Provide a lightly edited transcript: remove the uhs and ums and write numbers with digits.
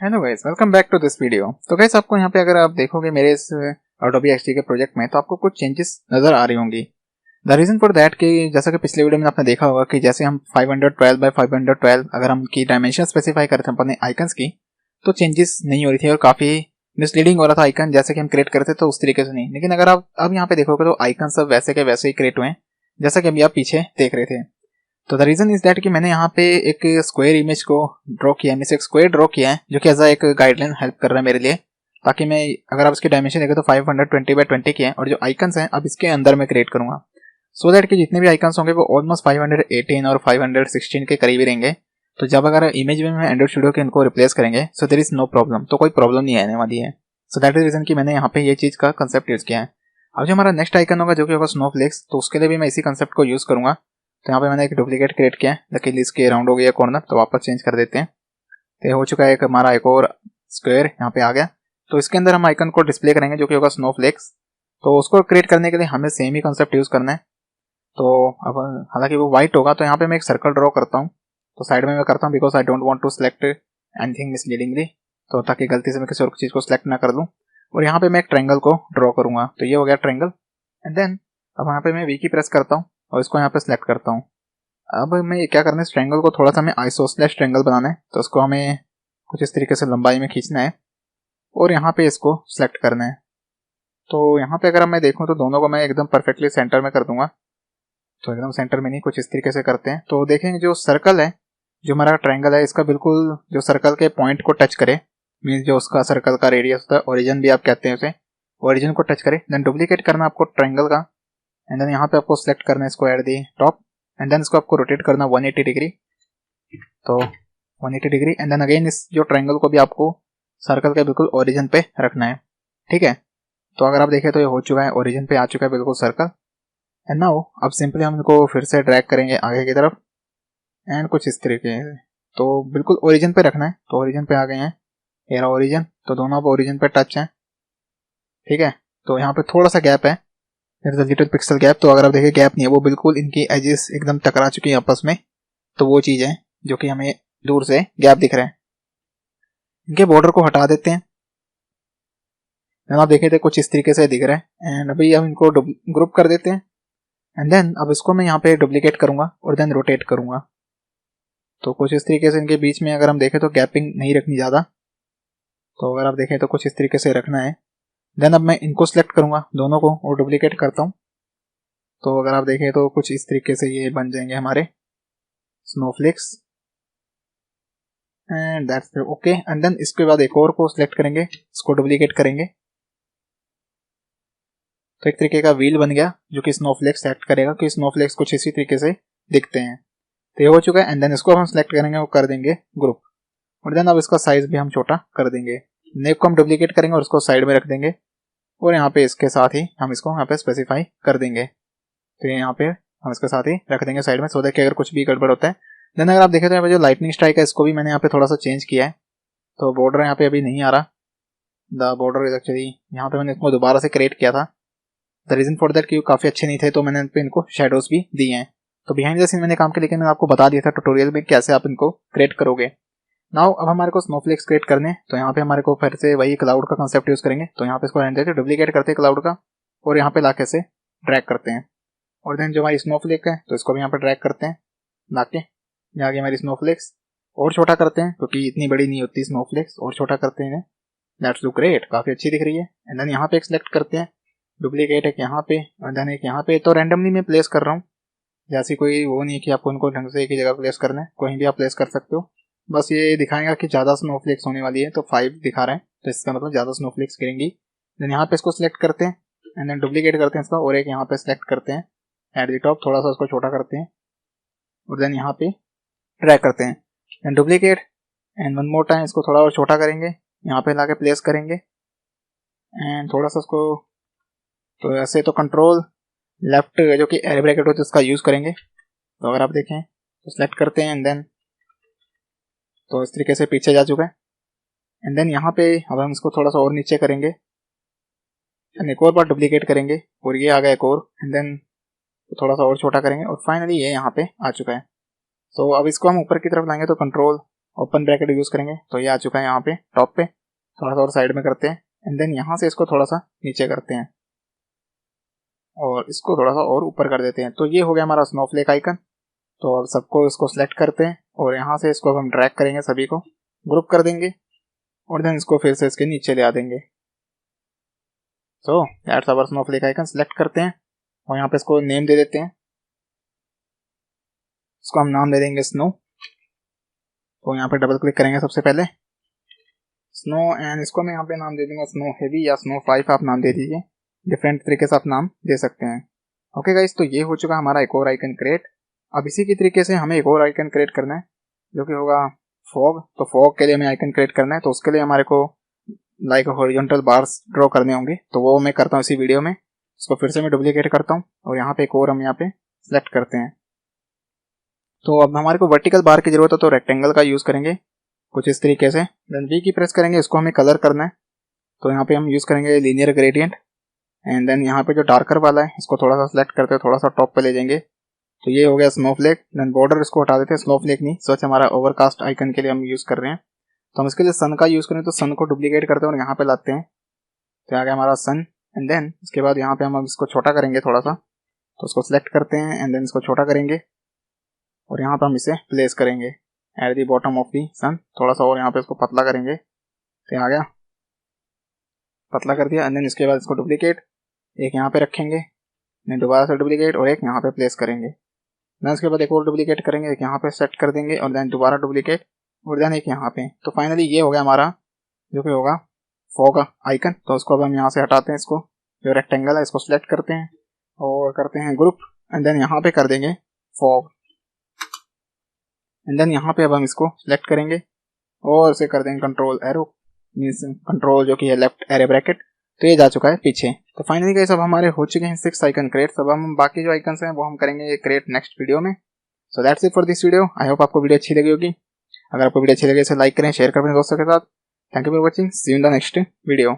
Hello guys, welcome back to this video. तो guys, आपको यहाँ पे अगर आप देखोगे मेरे इस Adobe XD के प्रोजेक्ट में, तो आपको कुछ चेंजेस नजर आ रही होंगी। द रीजन फॉर दैट कि जैसा कि पिछले वीडियो में आपने देखा होगा कि जैसे हम 512 बाय 512 अगर हम की डायमेंशन स्पेसिफाई करते हैं अपने आइकन्स की, तो चेंजेस नहीं हो रही थी और काफी मिसलीडिंग हो रहा था आइकन जैसे कि हम क्रिएट करते तो उस तरीके से नहीं। लेकिन अगर आप अब यहाँ पे देखोगे तो आइकन सब वैसे के वैसे ही क्रिएट हुए हैं जैसा कि अभी आप पीछे देख रहे थे। तो द रीजन इज दैट कि मैंने यहाँ पे एक स्क्वायर इमेज को ड्रॉ किया है, एक स्क्वायर ड्रॉ किया है जो कि एज एक गाइडलाइन हेल्प कर रहा है मेरे लिए, ताकि मैं अगर आप इसकी डायमेंशन देखें तो 520 बाय 20 की है और जो आइकन्स हैं अब इसके अंदर मैं क्रिएट करूंगा सो दैट कि जितने भी आइकन्स होंगे वो ऑलमोस्ट 518 और 516 के करीब ही रहेंगे। तो जब अगर इमेज में एंड्रॉइड स्टूडियो के इनको रिप्लेस करेंगे so there is no problem, तो कोई प्रॉब्लम नहीं आने वाली है। सो दैट इज रीजन कि मैंने यहाँ पे ये चीज का कंसेप्ट यूज किया है। अब जो हमारा नेक्स्ट आइकन होगा जो कि होगा स्नोफ्लेक्स, तो उसके लिए भी मैं इसी कंसेप्ट को यूज करूंगा। तो यहाँ पे मैंने एक डुप्लीकेट क्रिएट किया है, लेकिन इसके राउंड हो गया कॉर्नर, तो वापस चेंज कर देते हैं। तो हो चुका है एक हमारा एक और स्क्वायर यहाँ पे आ गया। तो इसके अंदर हम आइकन को डिस्प्ले करेंगे जो कि होगा स्नोफ्लेक्स। तो उसको क्रिएट करने के लिए हमें सेम ही कंसेप्ट यूज करना है। तो अब हालांकि वो व्हाइट होगा, तो यहाँ पे मैं एक सर्कल ड्रॉ करता हूँ। तो साइड में मैं करता हूँ because I don't want to select anything misleadingly, तो ताकि गलती से मैं किसी और चीज को सिलेक्ट ना कर दूँ। और यहाँ पे मैं एक ट्रायंगल को ड्रॉ करूंगा, तो ये हो गया ट्रायंगल। एंड देन अब यहाँ पे मैं वी की प्रेस करता हूँ और इसको यहाँ पे सिलेक्ट करता हूँ। अब मैं क्या करना है, इस ट्रायंगल को थोड़ा सा हमें आइसोसेलेस ट्रायंगल बनाना है, तो उसको हमें कुछ इस तरीके से लंबाई में खींचना है और यहाँ पे इसको सिलेक्ट करना है। तो यहाँ पे अगर मैं देखूँ तो दोनों को मैं एकदम परफेक्टली सेंटर में कर दूंगा। तो एकदम सेंटर में नहीं, कुछ इस तरीके से करते हैं। तो देखेंगे जो सर्कल है, जो हमारा ट्रायंगल है, इसका बिल्कुल जो सर्कल के पॉइंट को टच करे, मीन्स जो उसका सर्कल का रेडियस होता है, ओरिजिन भी आप कहते हैं उसे, ओरिजिन को टच करे। देन डुप्लीकेट करना आपको ट्रायंगल का, एंड देन यहाँ पे आपको सिलेक्ट करना है इसको at the top, and then इसको आपको रोटेट करना 180 डिग्री। तो 180 डिग्री, एंड देन अगेन इस जो ट्रायंगल को भी आपको सर्कल के बिल्कुल ओरिजिन पे रखना है। ठीक है, तो अगर आप देखें तो ये हो चुका है, ओरिजिन पे आ चुका है बिल्कुल सर्कल। एंड नाउ अब सिंपली हम इनको फिर से ड्रैग करेंगे आगे की तरफ एंड कुछ इस तरीके से, तो बिल्कुल ओरिजिन पे रखना है। तो ओरिजिन पे आ गए हैं, ये रहा ओरिजिन, तो दोनों अब ओरिजिन पे टच हैं। ठीक है, तो यहाँ पे थोड़ा सा गैप है, लिटिल पिक्सल गैप। तो अगर आप देखें गैप नहीं है, वो बिल्कुल इनकी एजेस एकदम टकरा चुकी है आपस में, तो वो चीज है जो कि हमें दूर से गैप दिख रहा है। इनके बॉर्डर को हटा देते हैं, आप देखें तो कुछ इस तरीके से दिख रहा है। एंड अभी हम इनको ग्रुप कर देते हैं, एंड देन अब इसको मैं यहाँ पे डुप्लीकेट करूंगा और देन रोटेट करूंगा। तो कुछ इस तरीके से इनके बीच में अगर हम देखें तो गैपिंग नहीं रखनी ज्यादा, तो अगर आप देखें तो कुछ इस तरीके से रखना है। देन अब मैं इनको सिलेक्ट करूंगा दोनों को और डुप्लीकेट करता हूँ। तो अगर आप देखें तो कुछ इस तरीके से ये बन जाएंगे हमारे snowflakes, and that's okay. And then इसके बाद एक और को सिलेक्ट करेंगे, इसको डुप्लीकेट करेंगे, तो एक तरीके का व्हील बन गया जो कि स्नोफ्लेक्स सेलेक्ट करेगा, कि स्नोफ्लेक्स कुछ इसी तरीके से दिखते हैं। तो ये हो चुका है। एंड देन इसको हम सिलेक्ट करेंगे और कर देंगे ग्रुप, और देन अब इसका साइज भी हम छोटा कर देंगे। नेक को हम डुप्लीकेट करेंगे और उसको साइड में रख देंगे, और यहाँ पे इसके साथ ही हम इसको यहाँ पे स्पेसिफाई कर देंगे। तो यहाँ पे हम इसके साथ ही रख देंगे साइड में, सो दैट कि अगर कुछ भी गड़बड़ होता है। देन अगर आप देखें तो यहाँ पे जो लाइटनिंग स्ट्राइक है इसको भी मैंने यहाँ पे थोड़ा सा चेंज किया है। तो बॉर्डर यहाँ पे अभी नहीं आ रहा, द बॉर्डर इज एक्चुअली, यहाँ पे मैंने इसको दोबारा से क्रिएट किया था। द रीजन फॉर दैट कि काफी अच्छे नहीं थे, तो मैंने इनको शेडोज भी दिए हैं। तो बिहाइंड द सीन मैंने काम किया, लेकिन मैंने आपको बता दिया था ट्यूटोरियल में कैसे आप इनको क्रिएट करोगे। नाउ अब हमारे को स्नोफ्लेक्स क्रिएट करने, तो यहाँ पे हमारे को फिर से वही क्लाउड का कंसेप्ट यूज करेंगे। तो यहाँ पे इसको रहने देते हैं, डुप्लीकेट करते हैं क्लाउड का और यहाँ पे लाके से ड्रैग करते हैं। और देन जो हमारी स्नोफ्लेक है तो इसको भी यहाँ पे ड्रैग करते हैं लाके, यहाँ की हमारी स्नोफ्लेक्स और छोटा करते हैं क्योंकि इतनी बड़ी नहीं होती स्नोफ्लेक्स, और छोटा करते हैं। दैट्स लुक ग्रेट, काफी अच्छी दिख रही है। एंड देन यहाँ पे एक सिलेक्ट करते हैं, डुप्लीकेट एक यहाँ पे और देन एक यहाँ पे। तो रैंडमली मैं प्लेस कर रहा हूँ, जैसी कोई वो नहीं है कि आपको उनको ढंग से एक ही जगह प्लेस करना है, कहीं भी आप प्लेस कर सकते हो। बस ये दिखाएगा कि ज्यादा स्नोफ्लेक्स होने वाली है, तो 5 दिखा रहा है, तो इसका मतलब ज्यादा स्नोफ्लेक्स गिरेंगी। देन यहाँ पे इसको सिलेक्ट करते हैं एंड देन डुप्लीकेट करते हैं इसका, और एक यहाँ पे सिलेक्ट करते हैं एट द टॉप, थोड़ा सा उसको छोटा करते हैं और देन यहाँ पे ड्रैग करते हैं। Then duplicate and one more time इसको थोड़ा और छोटा करेंगे, यहाँ पे लाके प्लेस करेंगे एंड थोड़ा सा उसको, तो ऐसे तो कंट्रोल लेफ्ट जो कि एयर ब्रैकेट होता है उसका यूज करेंगे। तो अगर आप देखें तो सिलेक्ट करते हैं एंड देन तो इस तरीके से पीछे जा चुका है। एंड देन यहाँ पे अब हम इसको थोड़ा सा और नीचे करेंगे एंड एक और बार डुप्लीकेट करेंगे और ये आ गया एक और, एंड देन थोड़ा सा और छोटा करेंगे और फाइनली ये यहाँ पे आ चुका है। तो अब इसको हम ऊपर की तरफ लाएंगे, तो कंट्रोल ओपन ब्रैकेट यूज करेंगे तो ये आ चुका है यहाँ पे टॉप पे। थोड़ा सा और साइड में करते हैं एंड देन यहाँ से इसको थोड़ा सा नीचे करते हैं और इसको थोड़ा सा और ऊपर कर देते हैं। तो ये हो गया हमारा स्नोफ्लेक आइकन। तो अब सबको इसको सिलेक्ट करते हैं और यहाँ से इसको हम ड्रैग करेंगे, सभी को ग्रुप कर देंगे और देन इसको फिर से इसके नीचे ले आ देंगे। तो that's our snowflake icon. Select करते हैं और यहाँ पे इसको नेम दे देते हैं। इसको हम नाम दे देंगे स्नो। तो यहाँ पे डबल क्लिक करेंगे सबसे पहले स्नो एंड इसको मैं यहाँ पे नाम दे दूंगा स्नो हेवी या स्नो 5 आप नाम दे दीजिए, डिफरेंट तरीके से आप नाम दे सकते हैं। ओके गाइस, तो ये हो चुका हमारा एक और आइकन क्रिएट। अब इसी की तरीके से हमें एक और आइकन क्रिएट करना है जो कि होगा फॉग। तो फॉग के लिए हमें आइकन क्रिएट करना है, तो उसके लिए हमारे को लाइक हॉरिजॉन्टल बार्स ड्रॉ करने होंगे। तो वो मैं करता हूँ इसी वीडियो में। इसको फिर से मैं डुप्लीकेट करता हूँ और यहाँ पे एक और हम यहाँ पे सिलेक्ट करते हैं। तो अब हमारे को वर्टिकल बार की जरूरत है तो रेक्टेंगल का यूज करेंगे कुछ इस तरीके से। देन वी की प्रेस करेंगे, इसको हमें कलर करना है तो यहाँ पे हम यूज करेंगे लीनियर ग्रेडियंट एंड देन यहाँ पे जो डार्कर वाला है इसको थोड़ा सा सिलेक्ट करते हैं, थोड़ा सा टॉप पे ले जाएंगे। तो ये हो गया स्नोफ्लेक। देन बॉर्डर इसको हटा देते हैं, स्नोफ्लेक नहीं सच हमारा ओवरकास्ट आइकन के लिए हम यूज कर रहे हैं। तो हम इसके लिए सन का यूज करें तो सन को डुप्लीकेट करते हैं और यहाँ पे लाते हैं। तो आ गया हमारा सन एंड देन इसके बाद यहाँ पे हम इसको छोटा करेंगे थोड़ा सा। तो उसको सिलेक्ट करते हैं एंड देन इसको छोटा करेंगे और यहाँ पे हम इसे प्लेस करेंगे at the bottom of the sun. थोड़ा सा और यहाँ पे इसको पतला करेंगे। तो आ गया, पतला कर दिया एंड देन इसके बाद इसको डुप्लीकेट एक यहाँ पे रखेंगे, देन दोबारा से डुप्लीकेट और एक यहाँ पे प्लेस करेंगे। देन इसके बाद एक और डुप्लीकेट करेंगे, एक यहाँ पे सेट कर देंगे और देन दोबारा डुप्लीकेट और देन एक यहाँ पे। तो फाइनली ये हो गया हमारा जो कि होगा फॉग आइकन। तो उसको अब हम यहाँ से हटाते हैं, इसको जो रेक्टेंगल है इसको सिलेक्ट करते हैं और करते हैं ग्रुप एंड देन यहाँ पे कर देंगे फॉग एंड देन यहाँ पे अब हम इसको सिलेक्ट करेंगे और इसे कर देंगे कंट्रोल एरो, मींस कंट्रोल जो कि है लेफ्ट एरो ब्रैकेट। तो ये जा चुका है पीछे। तो फाइनली गाइस अब हमारे हो चुके हैं 6 आइकन क्रिएट। अब हम बाकी जो आइकन्स हैं वो हम करेंगे क्रिएट नेक्स्ट वीडियो में। So that's it for this video. I hope आपको वीडियो अच्छी लगी होगी। अगर आपको वीडियो अच्छी लगे तो लाइक करें, शेयर करें अपने दोस्तों के साथ। Thank you for watching, see you in the next video.